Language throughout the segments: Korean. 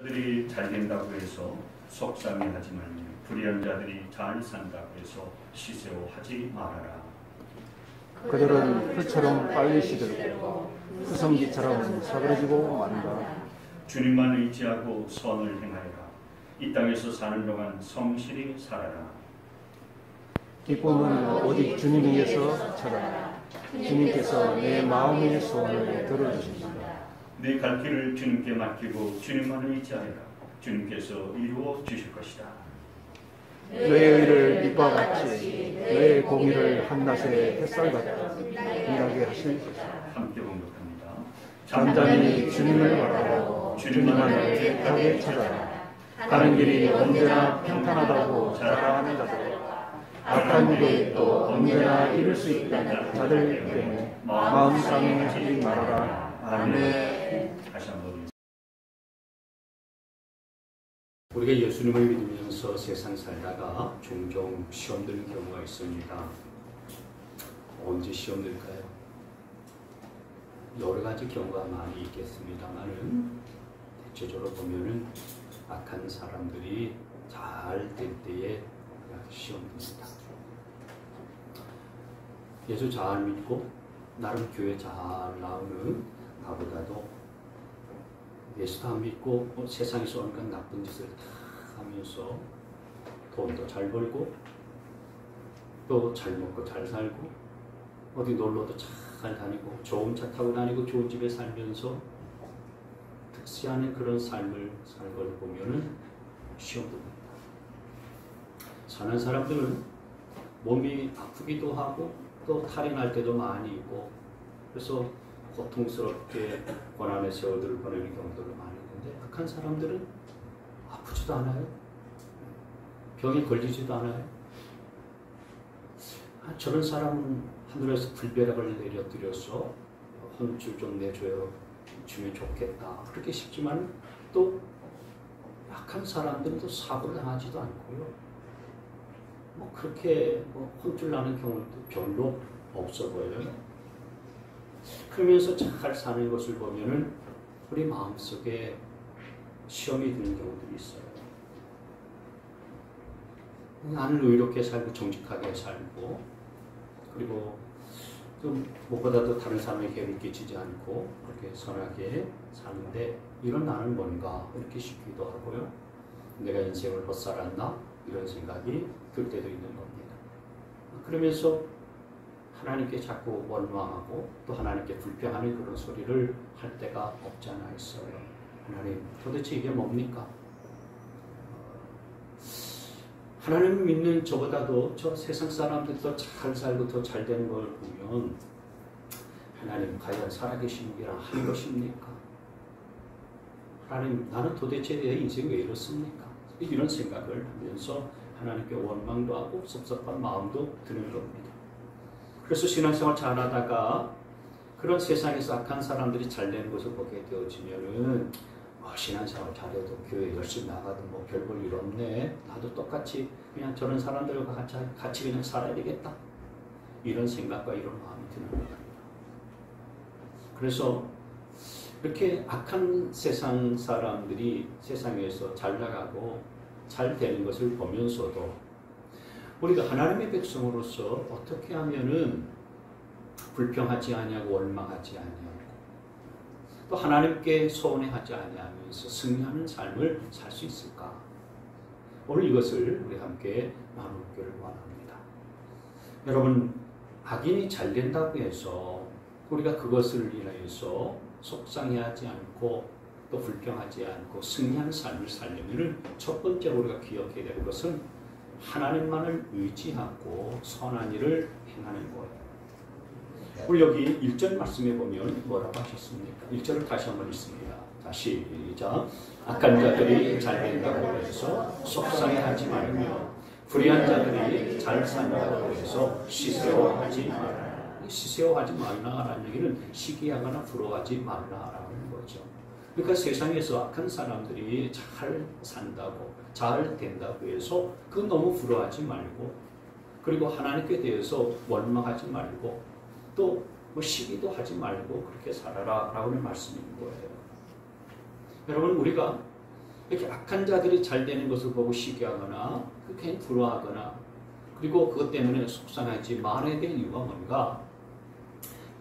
자들이 잘 된다고 해서 속상해하지 말며 불의한 자들이 잘 산다고 해서 시세워하지 말아라. 그들은 풀처럼 빨리 시들고 후성기처럼 사그러지고 만다. 주님만 의지하고 선을 행하여라. 이 땅에서 사는 동안 성실히 살아라. 기쁨은 오직 주님 위에서 찾아라. 주님께서 내 마음의 소원을 들어주십니다. 내 갈 길을 주님께 맡기고 주님만 의지하여라. 주님께서 이루어 주실 것이다. 너의 의를 빛과 같이 너의 공의를 한낮의 햇살같이 빛나게 하실 것이다. 함께 봉독합니다. 잠잠히 주님을 바라고 주님만 애타게 찾아라. 가는 길이 언제나 평탄하다고 자랑하는 자들, 악한 계획도 언제나 이룰 수 있다는 자들 때문에 마음 상해하지 말아라. 아멘. 다시 한번. 우리가 예수님을 믿으면서 세상 살다가 종종 시험 드는 경우가 있습니다. 언제 시험 들까요? 여러 가지 경우가 많이 있겠습니다만은 대체적으로 보면은 악한 사람들이 잘 될 때에 시험 듭니다. 예수 잘 믿고 나름 교회 잘 나오는 나보다도 예수도 안 믿고 세상에서 온갖 나쁜 짓을 다 하면서 돈도 잘 벌고 또 잘 먹고 잘 살고 어디 놀러도 잘 다니고 좋은 차 타고 다니고 좋은 집에 살면서 특시하는 그런 삶을 살는 걸 보면은 시험됩니다. 사는 사람들은 몸이 아프기도 하고 또 탈이 날 때도 많이 있고 그래서 고통스럽게 고난의 세월들을 보내는 경우도 많이 있는데 악한 사람들은 아프지도 않아요. 병에 걸리지도 않아요. 저런 사람은 하늘에서 불벼락을 내려드려서 혼줄 좀 주면 좋겠다. 그렇게 싶지만 또 악한 사람들은 또 사고를 당하지도 않고요. 그렇게 혼줄 나는 경우도 별로 없어 보여요. 그러면서 잘 사는 것을 보면은 우리 마음속에 시험이 드는 경우들이 있어요. 나는 의롭게 살고 정직하게 살고 그리고 좀 무엇보다도 다른 사람에게 해를 끼치지 않고 그렇게 선하게 사는데 이런 나는 뭔가 이렇게 싶기도 하고요. 내가 인생을 헛살았나? 이런 생각이 들 때도 있는 겁니다. 그러면서 하나님께 자꾸 원망하고 또 하나님께 불평하는 그런 소리를 할 때가 없지 않아 있어요. 하나님 도대체 이게 뭡니까? 하나님을 믿는 저보다도 저 세상 사람들이 더 잘 살고 더 잘 되는 걸 보면 하나님 과연 살아계신 분이랑 한 것입니까? 하나님 나는 도대체 내 인생이 왜 이렇습니까? 이런 생각을 하면서 하나님께 원망도 하고 섭섭한 마음도 드는 겁니다. 그래서 신앙생활 잘하다가 그런 세상에서 악한 사람들이 잘 되는 것을 보게 되어지면은 신앙생활 잘해도 교회 열심히 나가도 별 볼 일 없네. 나도 똑같이 그냥 저런 사람들과 같이 그냥 살아야 되겠다. 이런 생각과 이런 마음이 드는 겁니다. 그래서 이렇게 악한 세상 사람들이 세상에서 잘 나가고 잘 되는 것을 보면서도 우리가 하나님의 백성으로서 어떻게 하면은 불평하지 아니하고 원망하지 아니하고 또 하나님께 소원해하지 아니하면서 승리하는 삶을 살 수 있을까? 오늘 이것을 우리 함께 나누기를 원합니다. 여러분, 악인이 잘 된다고 해서 우리가 그것을 인하여서 속상해하지 않고 또 불평하지 않고 승리하는 삶을 살려면 첫 번째로 우리가 기억해야 될 것은 하나님만을 의지하고 선한 일을 행하는 거예요. 우리 여기 1절 말씀에 보면 뭐라고 하셨습니까? 1절을 다시 한번 읽습니다. 다시 시작. 악한 자들이 잘 된다고 해서 속상해하지 말며 불의한 자들이 잘 산다고 해서 시세워하지 말라. 시세워하지 말라라는 얘기는 시기하거나 부러워하지 말라라는 거죠. 그러니까 세상에서 악한 사람들이 잘 산다고 잘 된다고 해서 그 너무 부러워하지 말고 그리고 하나님께 대해서 원망하지 말고 또 시기도 하지 말고 그렇게 살아라 라고 하는 말씀인 거예요. 여러분 우리가 이렇게 악한 자들이 잘 되는 것을 보고 시기하거나 괜히 부러워하거나 그리고 그것 때문에 속상하지 말아야 될 이유가 뭔가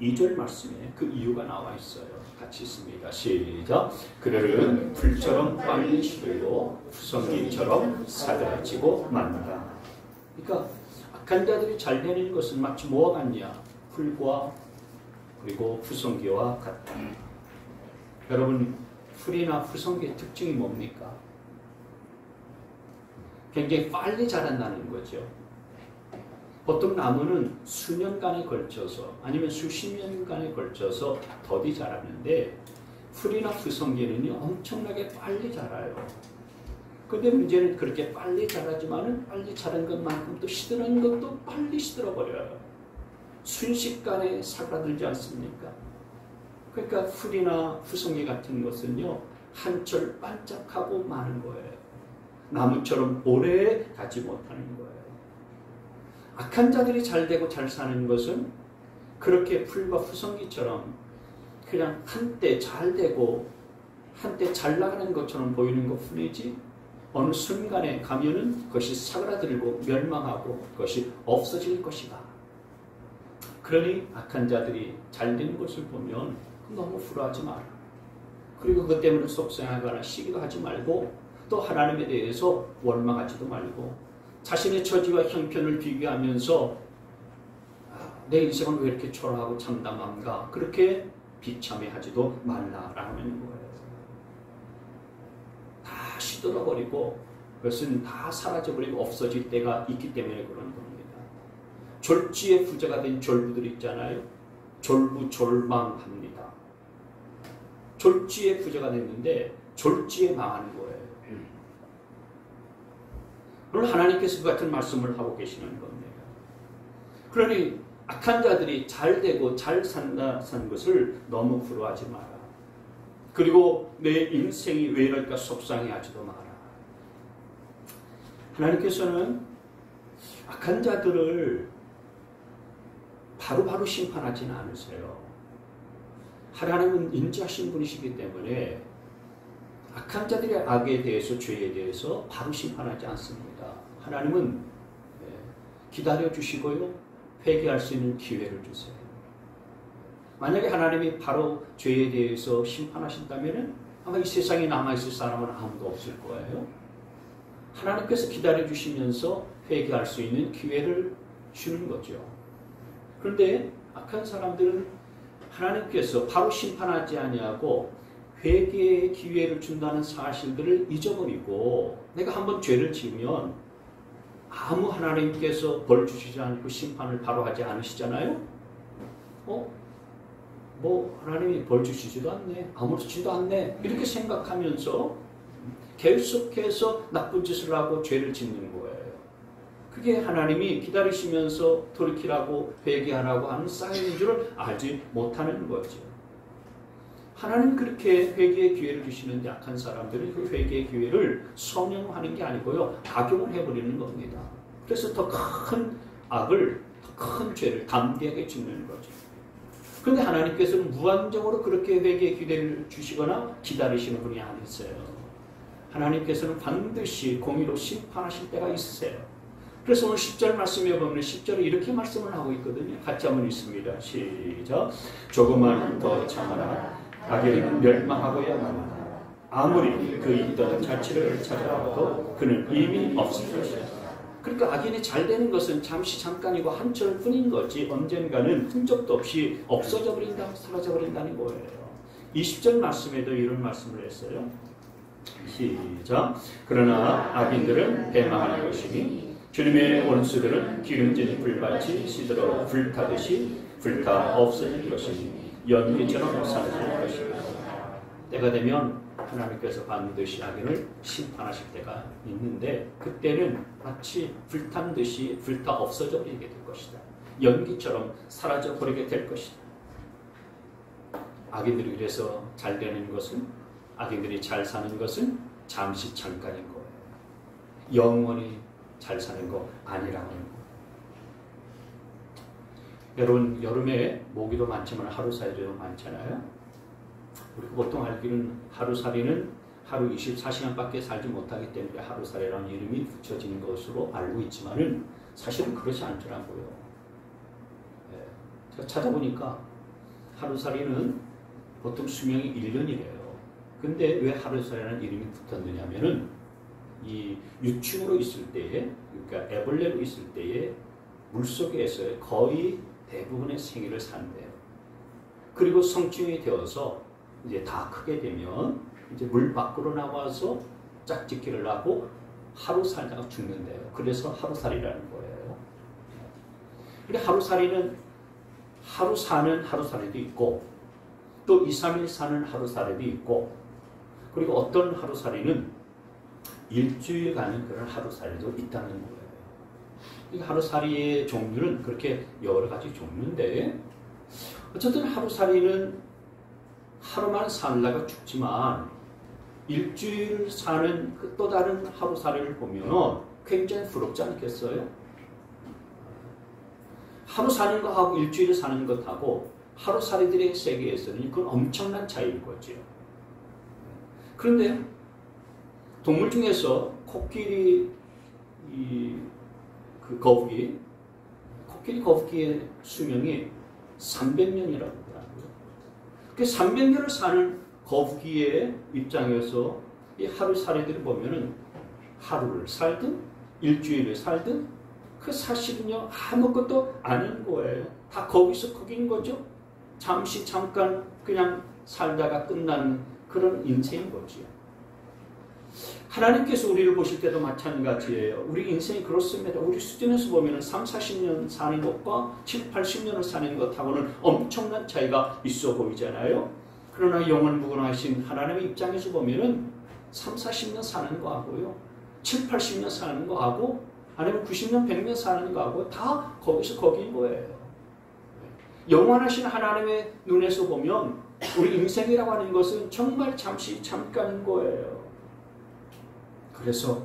2절 말씀에 그 이유가 나와 있어요. 같이 있습니다. 시작. 그들은 불처럼 빨리 시들고 푸성기처럼 사그라지고 만다. 그러니까 악한 자들이 잘 되는 것은 마치 뭐와 같냐? 풀과 그리고 푸성기와 같다. 여러분 풀이나 푸성기의 특징이 뭡니까? 굉장히 빨리 자란다는 거죠. 보통 나무는 수년간에 걸쳐서 아니면 수십 년간에 걸쳐서 더디 자라는데 풀이나 푸성기는요 엄청나게 빨리 자라요. 근데 문제는 그렇게 빨리 자라지만은 빨리 자란 것만큼 또 시들은 것도 빨리 시들어버려요. 순식간에 사그라들지 않습니까? 그러니까 풀이나 푸성기 같은 것은요 한철 반짝하고 마는 거예요. 나무처럼 오래 가지 못하는 거예요. 악한 자들이 잘 되고 잘 사는 것은 그렇게 풀과 푸성기처럼 그냥 한때 잘 되고 한때 잘 나가는 것처럼 보이는 것 뿐이지 어느 순간에 가면은 그것이 사그라들고 멸망하고 그것이 없어질 것이다. 그러니 악한 자들이 잘 되는 것을 보면 너무 불화하지 마라. 그리고 그것 때문에 속상하거나 시기도 하지 말고 또 하나님에 대해서 원망하지도 말고 자신의 처지와 형편을 비교하면서 내 인생은 왜 이렇게 초라하고 참담한가 그렇게 비참해하지도 말라라는 거예요. 다 시들어버리고 그것은 다 사라져버리고 없어질 때가 있기 때문에 그런 겁니다. 졸지에 부자가 된 졸부들 있잖아요. 졸부졸망합니다. 졸지에 부자가 됐는데 졸지에 망하는 거예요. 그럼 하나님께서 그 같은 말씀을 하고 계시는 겁니다. 그러니 악한 자들이 잘 되고 잘 산다 산 것을 너무 부러워하지 마라. 그리고 내 인생이 왜 이럴까 속상해하지도 마라. 하나님께서는 악한 자들을 바로바로 심판하지는 않으세요. 하나님은 인자하신 분이시기 때문에 악한 자들의 악에 대해서 죄에 대해서 바로 심판하지 않습니다. 하나님은 기다려 주시고요. 회개할 수 있는 기회를 주세요. 만약에 하나님이 바로 죄에 대해서 심판하신다면 아마 이 세상에 남아있을 사람은 아무도 없을 거예요. 하나님께서 기다려 주시면서 회개할 수 있는 기회를 주는 거죠. 그런데 악한 사람들은 하나님께서 바로 심판하지 아니하고 회개의 기회를 준다는 사실들을 잊어버리고 내가 한번 죄를 지으면 아무 하나님께서 벌 주시지 않고 심판을 바로 하지 않으시잖아요. 뭐 하나님이 벌 주시지도 않네, 아무렇지도 않네 이렇게 생각하면서 계속해서 나쁜 짓을 하고 죄를 짓는 거예요. 그게 하나님이 기다리시면서 돌이키라고 회개하라고 하는 사인인 줄을 알지 못하는 거죠. 하나님 그렇게 회개의 기회를 주시는데 악한 사람들은 그 회개의 기회를 성용하는 게 아니고요. 악용을 해버리는 겁니다. 그래서 더 큰 악을, 더 큰 죄를 담대하게 짓는 거죠. 그런데 하나님께서는 무한정으로 그렇게 회개의 기회를 주시거나 기다리시는 분이 아니세요. 하나님께서는 반드시 공의로 심판하실 때가 있으세요. 그래서 오늘 10절 말씀에 보면 10절에 이렇게 말씀을 하고 있거든요. 같이 한번 읽습니다. 시작. 조금만 더 참아라. 악인은 멸망하고야만 아무리 그 있던 자치를 찾아와도 그는 이미 없을 것이다. 그러니까 악인이 잘 되는 것은 잠시 잠깐이고 한철 뿐인 거지 언젠가는 흔적도 없이 없어져 버린다, 사라져 버린다는 거예요. 20절 말씀에도 이런 말씀을 했어요. 시작. 그러나 악인들은 패망할 것이니 주님의 원수들은 기름진 불같이 시들어 불타듯이 불타 없어질 것이니 연기처럼 사라질 것이다. 때가 되면 하나님께서 반드시 악인을 심판하실 때가 있는데 그때는 마치 불탄 듯이 불타 없어져 버리게 될 것이다. 연기처럼 사라져 버리게 될 것이다. 악인들이 그래서 잘 되는 것은 악인들이 잘 사는 것은 잠시 잠깐인 거예요. 영원히 잘 사는 거 아니라는 거. 여러분 여름에 모기도 많지만 하루살이도 많잖아요. 우리가 보통 알기는 하루살이는 하루 24시간밖에 살지 못하기 때문에 하루살이라는 이름이 붙여진 것으로 알고 있지만은 사실은 그렇지 않더라고요. 제가 찾아보니까 하루살이는 보통 수명이 1년이래요. 근데 왜 하루살이라는 이름이 붙었느냐면은 이 유충으로 있을 때에, 그러니까 애벌레로 있을 때에 물속에서 거의 대부분의 생일을 산대요. 그리고 성충이 되어서 이제 다 크게 되면 이제 물 밖으로 나와서 짝짓기를 하고 하루 살다가 죽는데요. 그래서 하루살이라는 거예요. 근데 하루살이는 하루 사는 하루살이도 있고 또 2, 3일 사는 하루살이도 있고 그리고 어떤 하루살이는 일주일 가는 그런 하루살이도 있다는 거예요. 이 하루살이의 종류는 그렇게 여러 가지 종류인데 어쨌든 하루살이는 하루만 살다가 죽지만 일주일 사는 그 또 다른 하루살이를 보면 굉장히 부럽지 않겠어요? 하루 사는 것하고 일주일 사는 것하고 하루살이들의 세계에서는 그건 엄청난 차이인 거죠. 그런데 동물 중에서 코끼리 거북이, 코끼리 거북이의 수명이 300년이라고 하더라고요. 그 300년을 사는 거북이의 입장에서 이 하루살이들을 보면은 하루를 살든 일주일을 살든 그 사실은요 아무것도 아닌 거예요. 다 거기서 거긴 거죠. 잠깐 그냥 살다가 끝나는 그런 인생인 거죠. 하나님께서 우리를 보실 때도 마찬가지예요. 우리 인생이 그렇습니다. 우리 수준에서 보면 3, 40년 사는 것과 7, 80년을 사는 것하고는 엄청난 차이가 있어 보이잖아요. 그러나 영원무궁하신 하나님의 입장에서 보면 3, 40년 사는 거하고요. 7, 80년 사는 거하고 아니면 90년, 100년 사는 거하고 다 거기서 거기인 거예요. 영원하신 하나님의 눈에서 보면 우리 인생이라고 하는 것은 정말 잠깐인 거예요. 그래서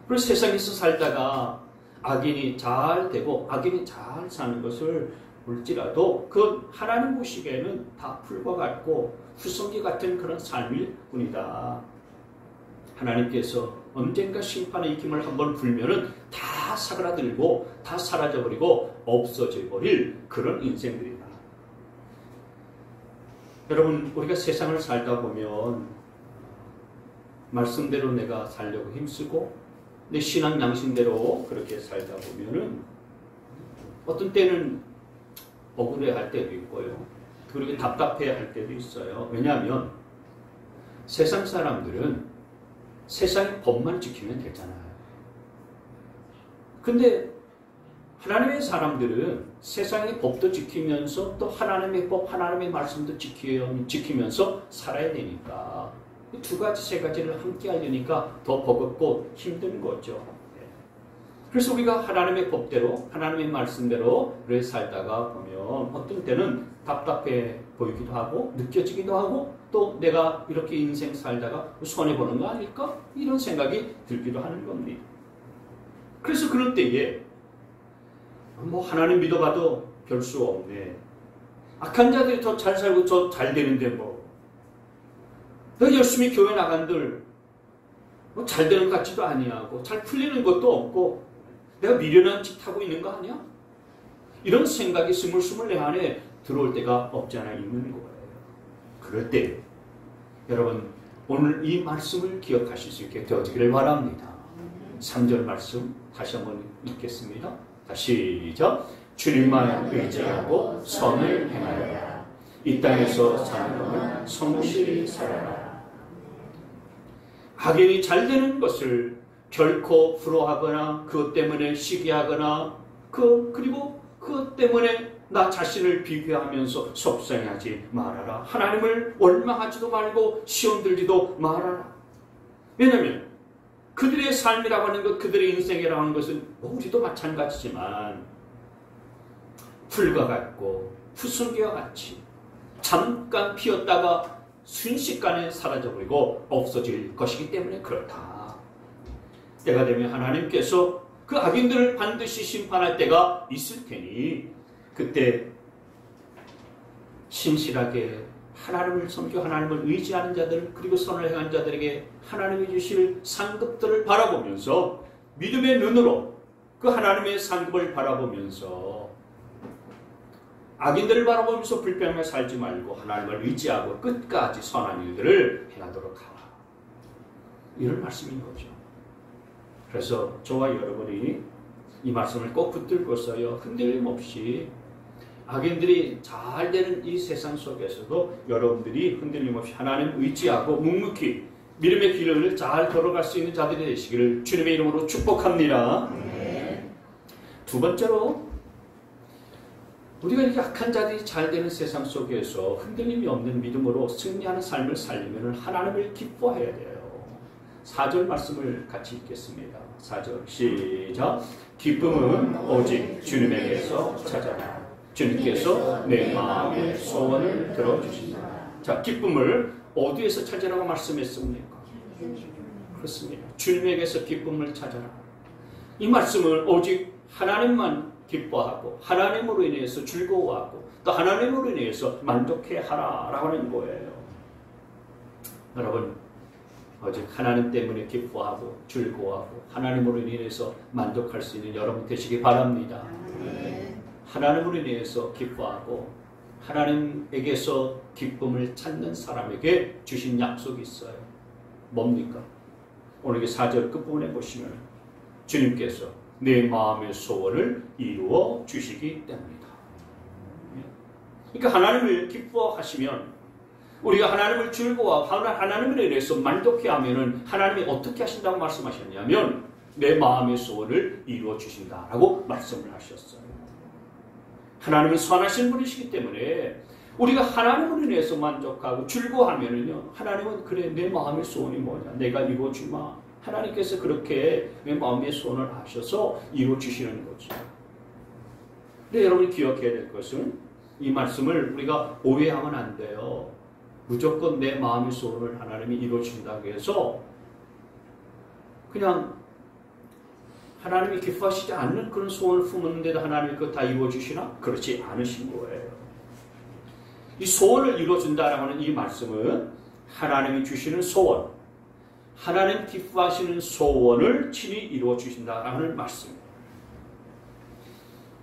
세상에서 살다가 악인이 잘 되고 악인이 잘 사는 것을 볼지라도 그 하나님 보시기에는 다 풀과 같고 후성기 같은 그런 삶일 뿐이다. 하나님께서 언젠가 심판의 입김을 한번 불면은 다 사그라들고 다 사라져버리고 없어져 버릴 그런 인생들이다. 여러분 우리가 세상을 살다 보면 말씀대로 내가 살려고 힘쓰고 내 신앙 양심대로 그렇게 살다 보면은 어떤 때는 억울해할 때도 있고요. 그리고 답답해할 때도 있어요. 왜냐하면 세상 사람들은 세상의 법만 지키면 되잖아요. 근데 하나님의 사람들은 세상의 법도 지키면서 또 하나님의 법, 하나님의 말씀도 지키면서 살아야 되니까 두 가지, 세 가지를 함께 하려니까 더 버겁고 힘든 거죠. 그래서 우리가 하나님의 법대로, 하나님의 말씀대로 그래 살다가 보면 어떤 때는 답답해 보이기도 하고 느껴지기도 하고 또 내가 이렇게 인생 살다가 손해보는 거 아닐까? 이런 생각이 들기도 하는 겁니다. 그래서 그럴 때에 하나님 믿어봐도 별 수 없네. 악한 자들이 더 잘 살고 더 잘 되는데 너 열심히 교회 나간들 잘 되는 것 같지도 아니하고 잘 풀리는 것도 없고 내가 미련한 짓 하고 있는 거 아니야? 이런 생각이 스물스물 내 안에 들어올 때가 없지 않아 있는 거예요. 그럴 때 여러분 오늘 이 말씀을 기억하실 수 있게 되어지기를 바랍니다. 3절 말씀 다시 한번 읽겠습니다. 다시 시작. 주님만 의지하고 선을 행하여라. 이 땅에서 사는 동안 성실히 살아라. 악인이 잘 되는 것을 결코 부러워하거나 그것 때문에 시기하거나 그리고 그것 때문에 나 자신을 비교하면서 속상해하지 말아라. 하나님을 원망하지도 말고 시험 들지도 말아라. 왜냐하면 그들의 삶이라고 하는 것, 그들의 인생이라고 하는 것은 우리도 마찬가지지만 풀과 같고 푸승기와 같이 잠깐 피었다가 순식간에 사라져버리고 없어질 것이기 때문에 그렇다. 때가 되면 하나님께서 그 악인들을 반드시 심판할 때가 있을 테니 그때 신실하게 하나님을 섬겨 하나님을 의지하는 자들 그리고 선을 행한 자들에게 하나님이 주실 상급들을 바라보면서 믿음의 눈으로 그 하나님의 상급을 바라보면서 악인들을 바라보면서 불평하며 살지 말고 하나님을 의지하고 끝까지 선한 일들을 행하도록 하라. 이런 말씀인 거죠. 그래서 저와 여러분이 이 말씀을 꼭 붙들고서요. 흔들림 없이 악인들이 잘 되는 이 세상 속에서도 여러분들이 흔들림 없이 하나님 의지하고 묵묵히 믿음의 길을 잘 걸어갈 수 있는 자들이 되시기를 주님의 이름으로 축복합니다. 두 번째로 우리가 이렇게 악한 자들이 잘 되는 세상 속에서 흔들림이 없는 믿음으로 승리하는 삶을 살려면 하나님을 기뻐해야 돼요. 4절 말씀을 같이 읽겠습니다. 4절 시작. 기쁨은 오직 주님에게서 찾아라. 주님께서 내 마음의 소원을 들어주신다. 자, 기쁨을 어디에서 찾으라고 말씀했습니까? 그렇습니다. 주님에게서 기쁨을 찾아라. 이 말씀을 오직 하나님만 기뻐하고 하나님으로 인해서 즐거워하고 또 하나님으로 인해서 만족해 하라라고 하는 거예요. 여러분, 오직 하나님 때문에 기뻐하고 즐거워하고 하나님으로 인해서 만족할 수 있는 여러분 되시기 바랍니다. 하나님으로 인해서 기뻐하고 하나님에게서 기쁨을 찾는 사람에게 주신 약속이 있어요. 뭡니까? 오늘 4절 끝부분에 보시면 주님께서 내 마음의 소원을 이루어 주시기 때문이다. 그러니까 하나님을 기뻐하시면 우리가 하나님을 즐거워하고 하나님을 인해서 만족해하면 하나님이 어떻게 하신다고 말씀하셨냐면 내 마음의 소원을 이루어 주신다라고 말씀을 하셨어요. 하나님은 선하신 분이시기 때문에 우리가 하나님을 인해서 만족하고 즐거워하면은요, 하나님은 그래 내 마음의 소원이 뭐냐 내가 이루어 주마. 하나님께서 그렇게 내 마음의 소원을 하셔서 이루어 주시는 거죠. 근데 여러분이 기억해야 될 것은 이 말씀을 우리가 오해하면 안 돼요. 무조건 내 마음의 소원을 하나님이 이루어 준다고 해서 그냥 하나님이 기뻐하시지 않는 그런 소원을 품었는데도 하나님이 그거 다 이루어 주시나? 그렇지 않으신 거예요. 이 소원을 이루어 준다라고 하는 이 말씀은 하나님이 주시는 소원, 하나님 기뻐하시는 소원을 친히 이루어 주신다라는 말씀입니다.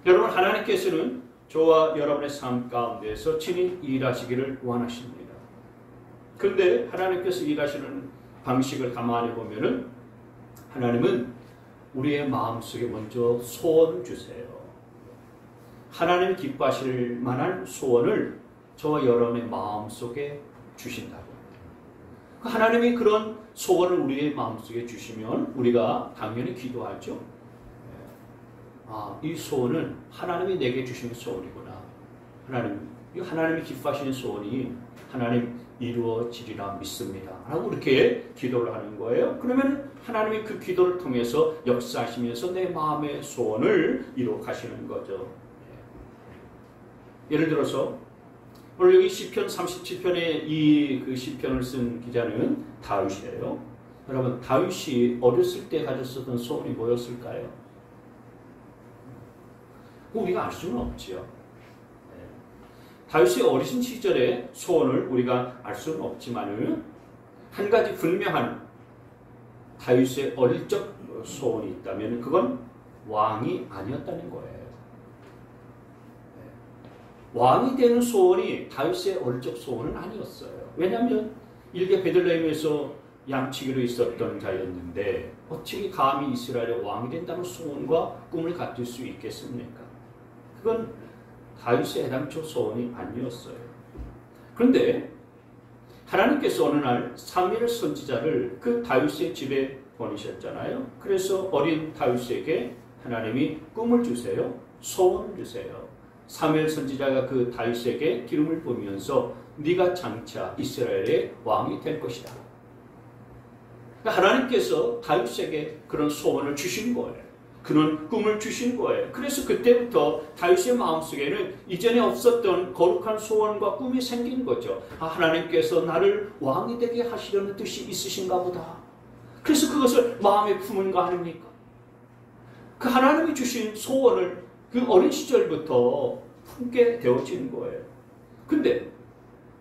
여러분, 하나님께서는 저와 여러분의 삶 가운데서 친히 일하시기를 원하십니다. 그런데 하나님께서 일하시는 방식을 가만히 보면은 하나님은 우리의 마음속에 먼저 소원을 주세요. 하나님 기뻐하실 만한 소원을 저와 여러분의 마음속에 주신다고. 하나님이 그런 소원을 우리의 마음속에 주시면 우리가 당연히 기도하죠. 아, 이 소원은 하나님이 내게 주시는 소원이구나. 하나님이 기뻐하시는 소원이 하나님 이루어지리라 믿습니다. 라고 이렇게 기도를 하는 거예요. 그러면 하나님이 그 기도를 통해서 역사하시면서 내 마음의 소원을 이루어 가시는 거죠. 예를 들어서 오늘 여기 시편 37편에 그 시편을 쓴 기자는 다윗이에요. 여러분, 다윗이 어렸을 때 가졌었던 소원이 뭐였을까요? 우리가 알 수는 없지요. 다윗의 어리신 시절의 소원을 우리가 알 수는 없지만 한 가지 분명한 다윗의 어릴 적 소원이 있다면 그건 왕이 아니었다는 거예요. 왕이 되는 소원이 다윗의 어릴 적 소원은 아니었어요. 왜냐하면 일개 베들레헴에서 양치기로 있었던 자였는데 어떻게 감히 이스라엘의 왕이 된다는 소원과 꿈을 가질 수 있겠습니까? 그건 다윗의 애당초 소원이 아니었어요. 그런데 하나님께서 어느 날 사무엘 선지자를 그 다윗의 집에 보내셨잖아요. 그래서 어린 다윗에게 하나님이 꿈을 주세요. 소원을 주세요. 사무엘 선지자가 그 다윗에게 기름을 부으면서 네가 장차 이스라엘의 왕이 될 것이다. 하나님께서 다윗에게 그런 소원을 주신 거예요. 그런 꿈을 주신 거예요. 그래서 그때부터 다윗의 마음속에는 이전에 없었던 거룩한 소원과 꿈이 생긴 거죠. 아, 하나님께서 나를 왕이 되게 하시려는 뜻이 있으신가 보다. 그래서 그것을 마음에 품은 거 아닙니까? 그 하나님이 주신 소원을 그 어린 시절부터 품게 되어진 거예요. 근데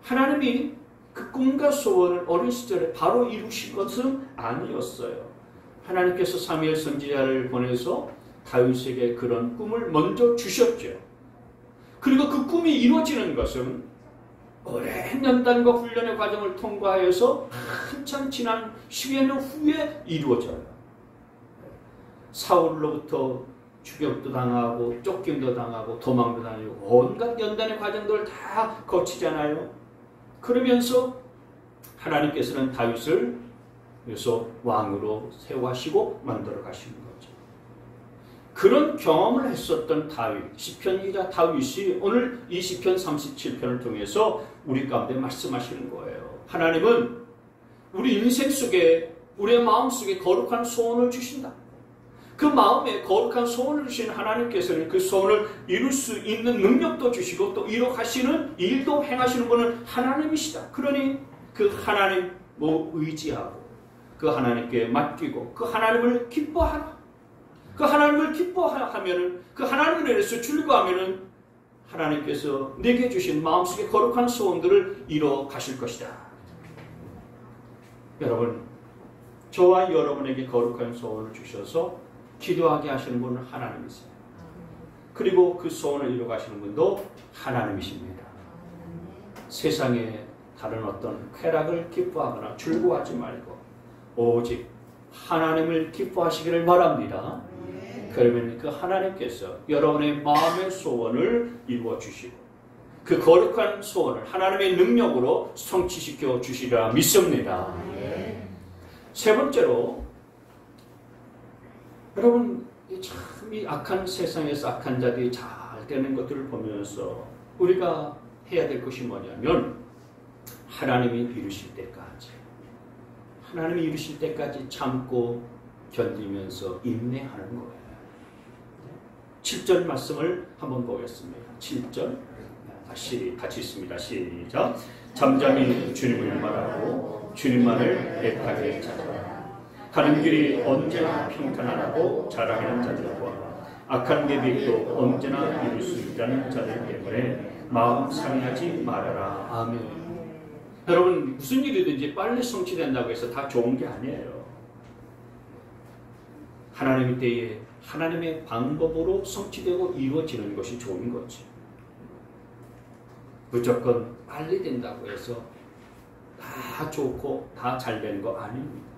하나님이 그 꿈과 소원을 어린 시절에 바로 이루신 것은 아니었어요. 하나님께서 사무엘 선지자를 보내서 다윗에게 그런 꿈을 먼저 주셨죠. 그리고 그 꿈이 이루어지는 것은 오랜 연단과 훈련의 과정을 통과해서 한참 지난 10여 년 후에 이루어져요. 사울로부터 추격도 당하고 쫓김도 당하고 도망도 다니고 온갖 연단의 과정들을 다 거치잖아요. 그러면서 하나님께서는 다윗을 그래서 왕으로 세워하시고 만들어 가시는 거죠. 그런 경험을 했었던 다윗, 시편 기자 다윗이 오늘 이 시편 37편을 통해서 우리 가운데 말씀하시는 거예요. 하나님은 우리 인생 속에, 우리의 마음 속에 거룩한 소원을 주신다. 그 마음에 거룩한 소원을 주신 하나님께서는 그 소원을 이룰 수 있는 능력도 주시고 또 이룩 하시는 일도 행하시는 분은 하나님이시다. 그러니 그 하나님 의지하고 그 하나님께 맡기고 그 하나님을 기뻐하라. 그 하나님을 기뻐하면은 그 하나님을 위해서 즐거워하면은 하나님께서 내게 주신 마음속에 거룩한 소원들을 이뤄 가실 것이다. 여러분, 저와 여러분에게 거룩한 소원을 주셔서 기도하게 하시는 분은 하나님이세요. 그리고 그 소원을 이루어 가시는 분도 하나님이십니다. 세상에 다른 어떤 쾌락을 기뻐하거나 즐거워하지 말고 오직 하나님을 기뻐하시기를 바랍니다. 그러면 그 하나님께서 여러분의 마음의 소원을 이루어 주시고 그 거룩한 소원을 하나님의 능력으로 성취시켜 주시리라 믿습니다. 세 번째로, 여러분 참 이 악한 세상에서 악한 자들이 잘 되는 것들을 보면서 우리가 해야 될 것이 뭐냐면 하나님이 이루실 때까지, 하나님이 이루실 때까지 참고 견디면서 인내하는 거예요. 7절 말씀을 한번 보겠습니다. 7절 다시 같이 있습니다. 시작. 잠잠히 주님을 말하고 주님만을 애타게 찾아라. 가는 길이 언제나 평탄하고 자랑하는 자들과 악한 계획도 언제나 이룰 수 있다는 자들 때문에 마음 상하지 말아라. 아멘. 여러분, 무슨 일이든지 빨리 성취된다고 해서 다 좋은 게 아니에요. 하나님의 때에 하나님의 방법으로 성취되고 이루어지는 것이 좋은 거지. 무조건 빨리 된다고 해서 다 좋고 다 잘 되는 거 아닙니다.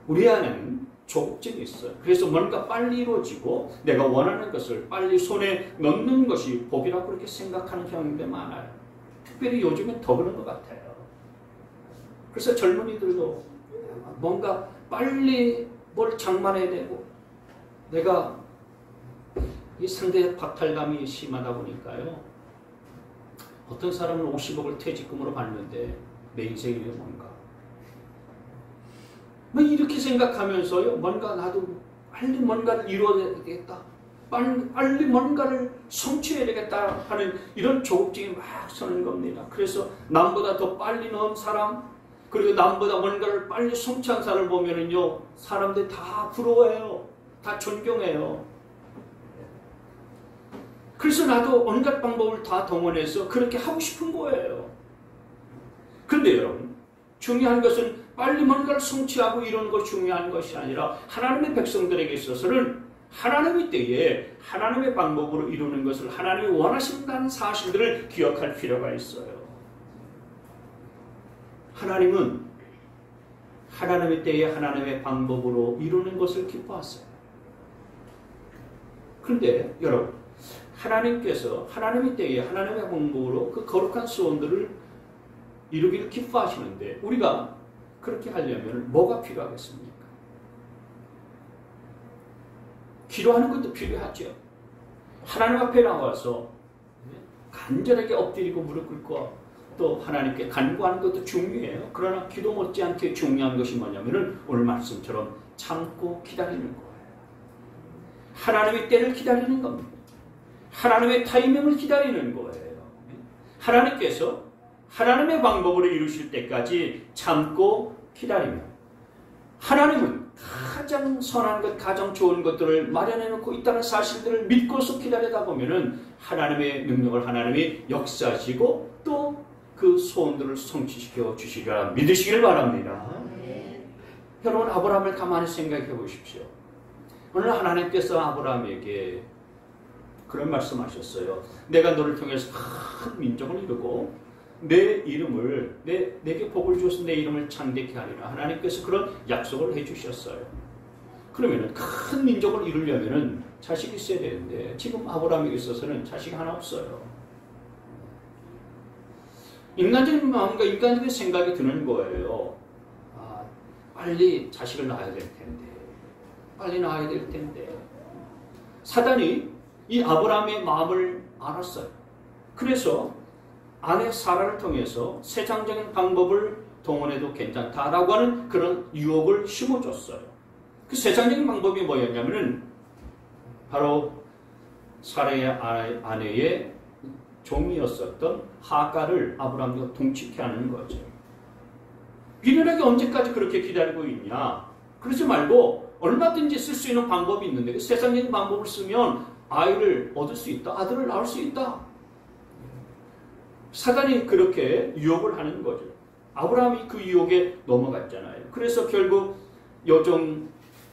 우리 안에는 조급증이 있어요. 그래서 뭔가 빨리 이루어지고 내가 원하는 것을 빨리 손에 넣는 것이 복이라고 그렇게 생각하는 경우가 많아요. 특별히 요즘엔 더 그런 것 같아요. 그래서 젊은이들도 뭔가 빨리 뭘 장만해야 되고, 내가 이 상대 박탈감이 심하다 보니까요. 어떤 사람은 50억을 퇴직금으로 받는데 내 인생이 뭔가. 뭐 이렇게 생각하면서요. 뭔가 나도 빨리 뭔가를 이루어야 되겠다. 빨리 뭔가를 성취해야 되겠다 하는 이런 조급증이 막 서는 겁니다. 그래서 남보다 더 빨리 넣은 사람, 그리고 남보다 뭔가를 빨리 성취한 사람을 보면은요, 사람들이 다 부러워해요. 다 존경해요. 그래서 나도 온갖 방법을 다 동원해서 그렇게 하고 싶은 거예요. 그런데 여러분, 중요한 것은 빨리 뭔가를 성취하고 이런 것이 중요한 것이 아니라 하나님의 백성들에게 있어서는 하나님의 때에 하나님의 방법으로 이루는 것을 하나님이 원하신다는 사실들을 기억할 필요가 있어요. 하나님은 하나님의 때에 하나님의 방법으로 이루는 것을 기뻐하세요. 그런데 여러분, 하나님께서 하나님의 때에 하나님의 방법으로 그 거룩한 소원들을 이루기를 기뻐하시는데 우리가 그렇게 하려면 뭐가 필요하겠습니까? 기도하는 것도 필요하죠. 하나님 앞에 나와서 간절하게 엎드리고 무릎 꿇고 또 하나님께 간구하는 것도 중요해요. 그러나 기도 못지않게 중요한 것이 뭐냐면은 오늘 말씀처럼 참고 기다리는 거예요. 하나님의 때를 기다리는 겁니다. 하나님의 타이밍을 기다리는 거예요. 하나님께서 하나님의 방법으로 이루실 때까지 참고 기다리면 하나님은 가장 선한 것, 가장 좋은 것들을 마련해 놓고 있다는 사실들을 믿고서 기다리다 보면은 하나님의 능력을 하나님이 역사하시고 또 그 소원들을 성취시켜 주시리라 믿으시길 바랍니다. 여러분, 아브라함을 가만히 생각해 보십시오. 오늘 하나님께서 아브라함에게 그런 말씀하셨어요. 내가 너를 통해서 큰 민족을 이루고 내 이름을 내게 복을 주어서 내 이름을 창대케 하리라. 하나님께서 그런 약속을 해주셨어요. 그러면은 큰 민족을 이루려면은 자식이 있어야 되는데 지금 아브라함에게 있어서는 자식이 하나 없어요. 인간적인 마음과 인간적인 생각이 드는 거예요. 빨리 자식을 낳아야 될 텐데, 빨리 낳아야 될 텐데. 사단이 이 아브라함의 마음을 알았어요. 그래서 아내 사라를 통해서 세상적인 방법을 동원해도 괜찮다라고 하는 그런 유혹을 심어줬어요. 그 세상적인 방법이 뭐였냐면은 바로 사라의 아내의 종이었었던 하갈을 아브라함과 동치케 하는 거죠. 미련하게 언제까지 그렇게 기다리고 있냐? 그러지 말고 얼마든지 쓸 수 있는 방법이 있는데 그 세상적인 방법을 쓰면 아이를 얻을 수 있다. 아들을 낳을 수 있다. 사단이 그렇게 유혹을 하는 거죠. 아브라함이 그 유혹에 넘어갔잖아요. 그래서 결국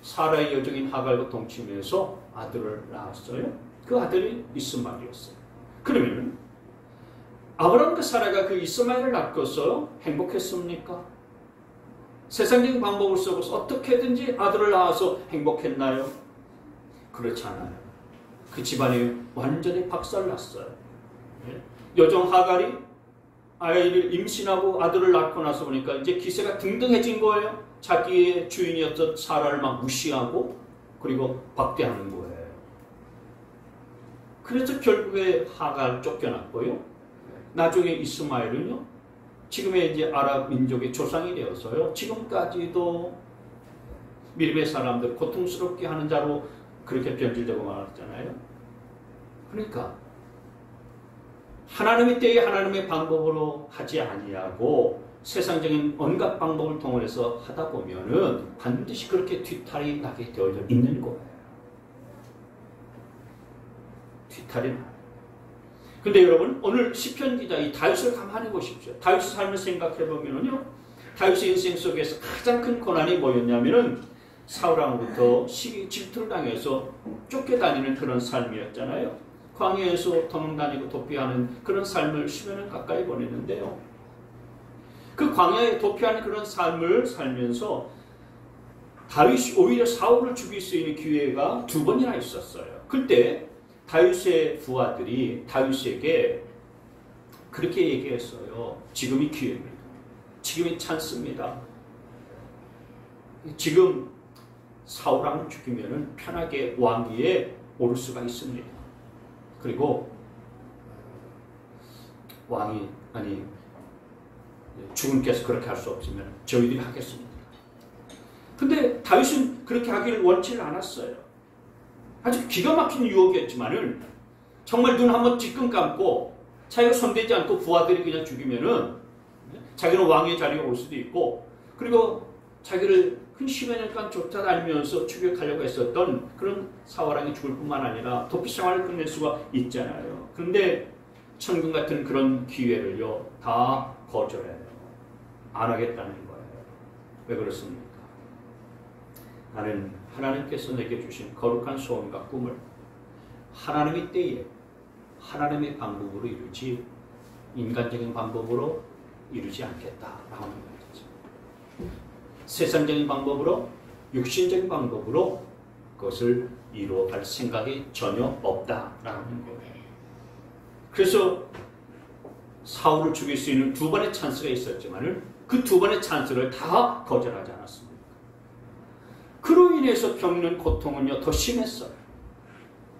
사라의 여종인 하갈과 동치면서 아들을 낳았어요. 그 아들이 이스마엘이었어요. 그러면 아브라함과 사라가 그 이스마엘을 낳고서 행복했습니까? 세상적인 방법을 써서 어떻게든지 아들을 낳아서 행복했나요? 그렇지 않아요. 그 집안이 완전히 박살났어요. 여종 하갈이 아이를 임신하고 아들을 낳고 나서 보니까 이제 기세가 등등해진 거예요. 자기의 주인이었던 사라를 막 무시하고 그리고 박대하는 거예요. 그래서 결국에 하갈 쫓겨났고요. 나중에 이스마엘은요, 지금의 이제 아랍 민족의 조상이 되어서요, 지금까지도 미르베 사람들 고통스럽게 하는 자로 그렇게 변질되고 말았잖아요. 그러니까 하나님의 때에 하나님의 방법으로 하지 아니하고 세상적인 온갖 방법을 동원해서 하다 보면은 반드시 그렇게 뒤탈이 나게 되어져 있는 거예요. 뒤탈이 나요. 근데 여러분, 오늘 시편 기자 이 다윗을 가만히 보십시오. 다윗의 삶을 생각해 보면은요, 다윗의 인생 속에서 가장 큰 고난이 뭐였냐면은 사울왕으로부터 질투를 당해서 쫓겨다니는 그런 삶이었잖아요. 광야에서 도망다니고 도피하는 그런 삶을 10여년 가까이 보냈는데요. 그 광야에 도피하는 그런 삶을 살면서 다윗이 오히려 사울을 죽일 수 있는 기회가 2번이나 있었어요. 그때 다윗의 부하들이 다윗에게 그렇게 얘기했어요. 지금이 기회입니다. 지금이 찬스입니다. 지금 사울왕을 죽이면 편하게 왕위에 오를 수가 있습니다. 그리고 주군께서 그렇게 할 수 없으면 저희들이 하겠습니다. 근데 다윗은 그렇게 하기를 원치를 않았어요. 아주 기가 막힌 유혹이었지만은 정말 눈 한번 찔끔 감고 자기가 손대지 않고 부하들이 그냥 죽이면은 자기는 왕의 자리에 올 수도 있고, 그리고 자기를 큰 10여 년간 쫓아다니면서 추격하려고 했었던 그런 사울왕이 죽을 뿐만 아니라 도피 생활을 끝낼 수가 있잖아요. 그런데 천금 같은 그런 기회를요 다 거절해요. 안 하겠다는 거예요. 왜 그렇습니까? 나는 하나님께서 내게 주신 거룩한 소원과 꿈을 하나님의 때에 하나님의 방법으로 이루지 인간적인 방법으로 이루지 않겠다라고 하는 거죠. 세상적인 방법으로, 육신적인 방법으로 그것을 이루어갈 생각이 전혀 없다라는 거예요. 그래서 사울을 죽일 수 있는 2번의 찬스가 있었지만 그 2번의 찬스를 다 거절하지 않았습니다. 그로 인해서 겪는 고통은요 더 심했어요.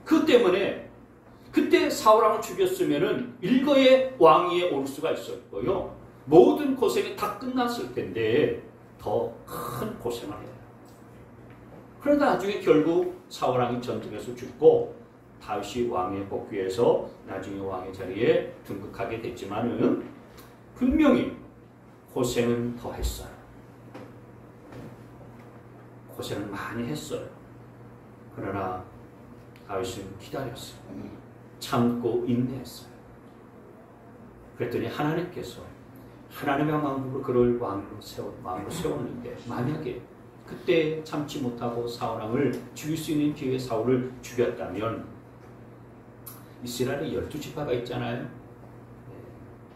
그 때문에 그때 사울왕을 죽였으면은 일거에 왕위에 오를 수가 있었고요. 모든 고생이 다 끝났을 텐데 더 큰 고생을 해요. 그러다 나중에 결국 사울왕이 전쟁에서 죽고 다윗이 왕에 복귀해서 나중에 왕의 자리에 등극하게 됐지만은 분명히 고생은 더 했어요. 고생을 많이 했어요. 그러나 다윗은 기다렸어요. 참고 인내했어요. 그랬더니 하나님께서 하나님의 마음으로 그를 왕으로 세웠는데 만약에 그때 참지 못하고 사울왕을 죽일 수 있는 기회에 사울을 죽였다면 이스라엘에 12지파가 있잖아요.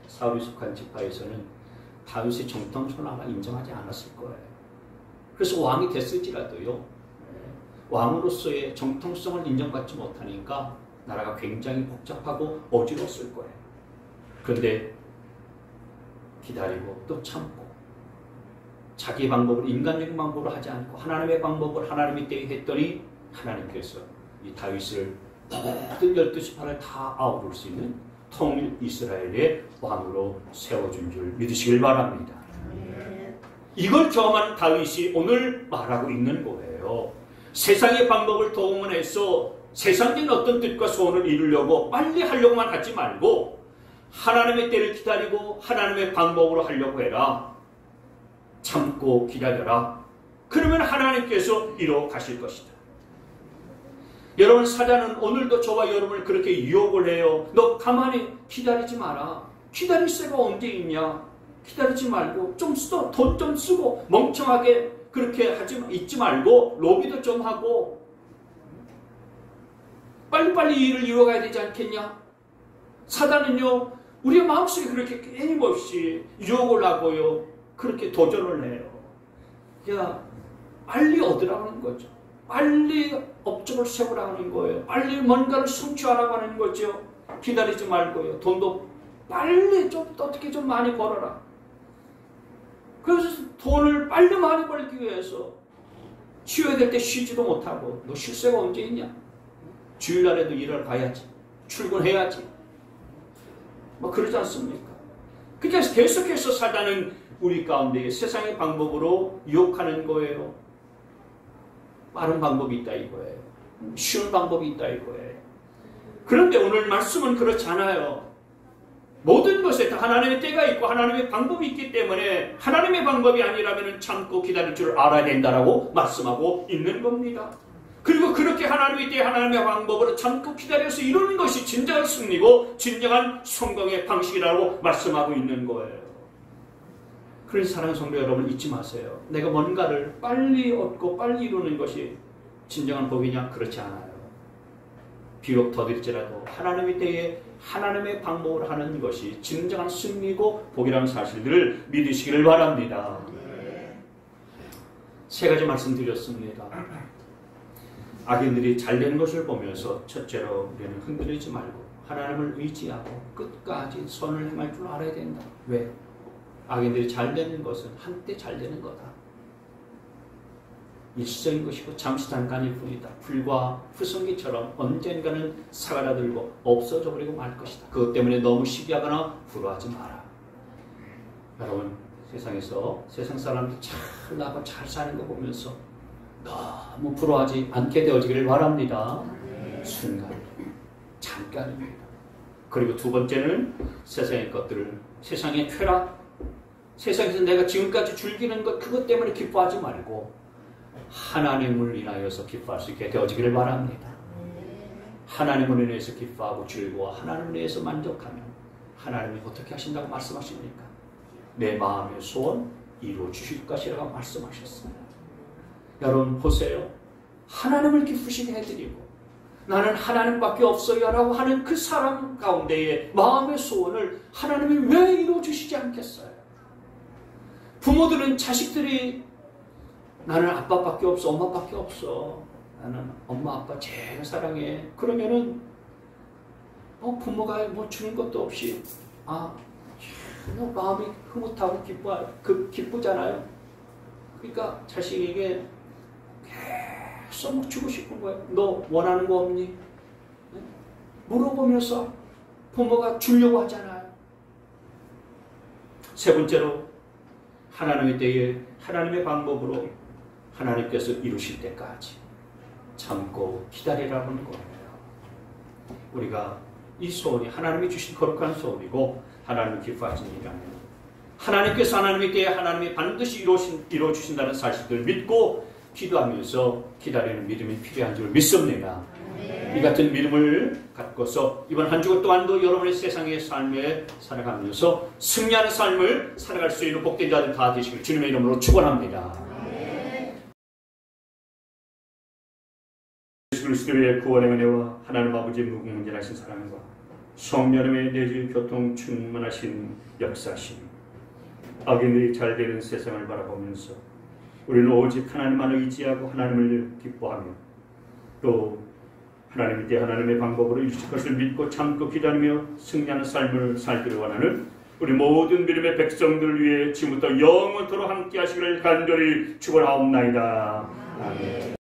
사울이 속한 지파에서는 다윗의 정통성을 아마 인정하지 않았을 거예요. 그래서 왕이 됐을지라도요, 왕으로서의 정통성을 인정받지 못하니까 나라가 굉장히 복잡하고 어지러웠을 거예요. 그런데 기다리고 또 참고 자기 방법을 인간적인 방법으로 하지 않고 하나님의 방법을 하나님이 때에 했더니 하나님께서 이 다윗을 모든 12지파를 다 아우를 수 있는 통일 이스라엘의 왕으로 세워준 줄 믿으시길 바랍니다. 이걸 경험한 다윗이 오늘 말하고 있는 거예요. 세상의 방법을 동원해서 세상적인 어떤 뜻과 소원을 이루려고 빨리 하려고만 하지 말고 하나님의 때를 기다리고 하나님의 방법으로 하려고 해라. 참고 기다려라. 그러면 하나님께서 이루어 가실 것이다. 여러분, 사단은 오늘도 저와 여러분을 그렇게 유혹을 해요. 너 가만히 기다리지 마라. 기다릴 새가 언제 있냐. 기다리지 말고 좀 돈 좀 쓰고 멍청하게 그렇게 있지 말고 로비도 좀 하고 빨리빨리 일을 이루어가야 되지 않겠냐. 사단은요, 우리의 마음속에 그렇게 끊임없이 유혹을 하고요, 그렇게 도전을 해요. 야, 빨리 얻으라는 거죠. 빨리 업적을 세우라는 거예요. 빨리 뭔가를 성취하라고 하는 거죠. 기다리지 말고요. 돈도 빨리 좀 어떻게 좀 많이 벌어라. 그래서 돈을 빨리 많이 벌기 위해서 쉬어야 될 때 쉬지도 못하고, 너 쉴 새가 언제 있냐? 주일날에도 일을 가야지. 출근해야지. 뭐 그러지 않습니까? 그러니까 계속해서 사단은 우리 가운데 세상의 방법으로 유혹하는 거예요. 빠른 방법이 있다 이거예요. 쉬운 방법이 있다 이거예요. 그런데 오늘 말씀은 그렇지 않아요. 모든 것에 다 하나님의 때가 있고 하나님의 방법이 있기 때문에 하나님의 방법이 아니라면 참고 기다릴 줄 알아야 된다라고 말씀하고 있는 겁니다. 그리고 그렇게 하나님의 때 하나님의 방법으로 참고 기다려서 이루는 것이 진정한 승리고 진정한 성공의 방식이라고 말씀하고 있는 거예요. 그래서 사랑하는 성도 여러분, 잊지 마세요. 내가 뭔가를 빨리 얻고 빨리 이루는 것이 진정한 복이냐? 그렇지 않아요. 비록 더딜지라도 하나님의 때에 하나님의 방법으로 하는 것이 진정한 승리고 복이라는 사실들을 믿으시기를 바랍니다. 세 가지 말씀드렸습니다. 악인들이 잘되는 것을 보면서 첫째로 우리는 흔들리지 말고 하나님을 의지하고 끝까지 선을 행할 줄 알아야 된다. 왜? 악인들이 잘되는 것은 한때 잘되는 거다. 일시적인 것이고 잠시 잠깐일 뿐이다. 불과 후성기처럼 언젠가는 사그라들고 없어져 버리고 말 것이다. 그것 때문에 너무 시기하거나 불화하지 마라. 여러분, 세상에서 세상 사람들이 잘 나고 잘 사는 거 보면서 너무 부러워하지 않게 되어지기를 바랍니다. 순간, 잠깐입니다. 그리고 두 번째는 세상의 것들을, 세상의 쾌락, 세상에서 내가 지금까지 즐기는 것, 그것 때문에 기뻐하지 말고 하나님을 인하여서 기뻐할 수 있게 되어지기를 바랍니다. 하나님을 인해서 기뻐하고 즐거워 하나님을 인해서 만족하면 하나님이 어떻게 하신다고 말씀하십니까? 내 마음의 소원 이루어 주실 것이라고 말씀하셨습니다. 여러분 보세요. 하나님을 기쁘시게 해드리고 나는 하나님밖에 없어요 라고 하는 그 사람 가운데의 마음의 소원을 하나님이 왜 이루어 주시지 않겠어요? 부모들은 자식들이 나는 아빠밖에 없어, 엄마밖에 없어, 나는 엄마 아빠 제일 사랑해. 그러면은 부모가 뭐 주는 것도 없이 너 마음이 흐뭇하고 기쁘잖아요. 그러니까 자식에게 계속 주고 싶은 거예요. 너 원하는 거 없니? 물어보면서 부모가 주려고 하잖아요. 세 번째로 하나님의 때에 하나님의 방법으로 하나님께서 이루실 때까지 참고 기다리라는 거예요. 우리가 이 소원이 하나님이 주신 거룩한 소원이고 하나님이 기뻐하시는 일이라면 하나님께서 하나님의 때에 하나님이 반드시 이루어주신다는 사실을 믿고 기도하면서 기다리는 믿음이 필요한 줄 믿습니다. 이 같은 믿음을 갖고서 이번 한 주 또한도 여러분의 세상의 삶에 살아가면서 승리하는 삶을 살아갈 수 있는 복된 자들 다 되시길 주님의 이름으로 축원합니다. 예수 그리스도의 구원의 은혜와 하나님 아버지의 무궁무진하신 사랑과 성령님의 내주 교통 충만하신 역사심, 악인들이 잘 되는 세상을 바라보면서 우리는 오직 하나님만을 의지하고 하나님을 기뻐하며 또 하나님 때 하나님의 방법으로 이루실 것을 믿고 참고 기다리며 승리하는 삶을 살기를 원하는 우리 모든 믿음의 백성들을 위해 지금부터 영원토록 함께 하시기를 간절히 축원하옵나이다. 아멘.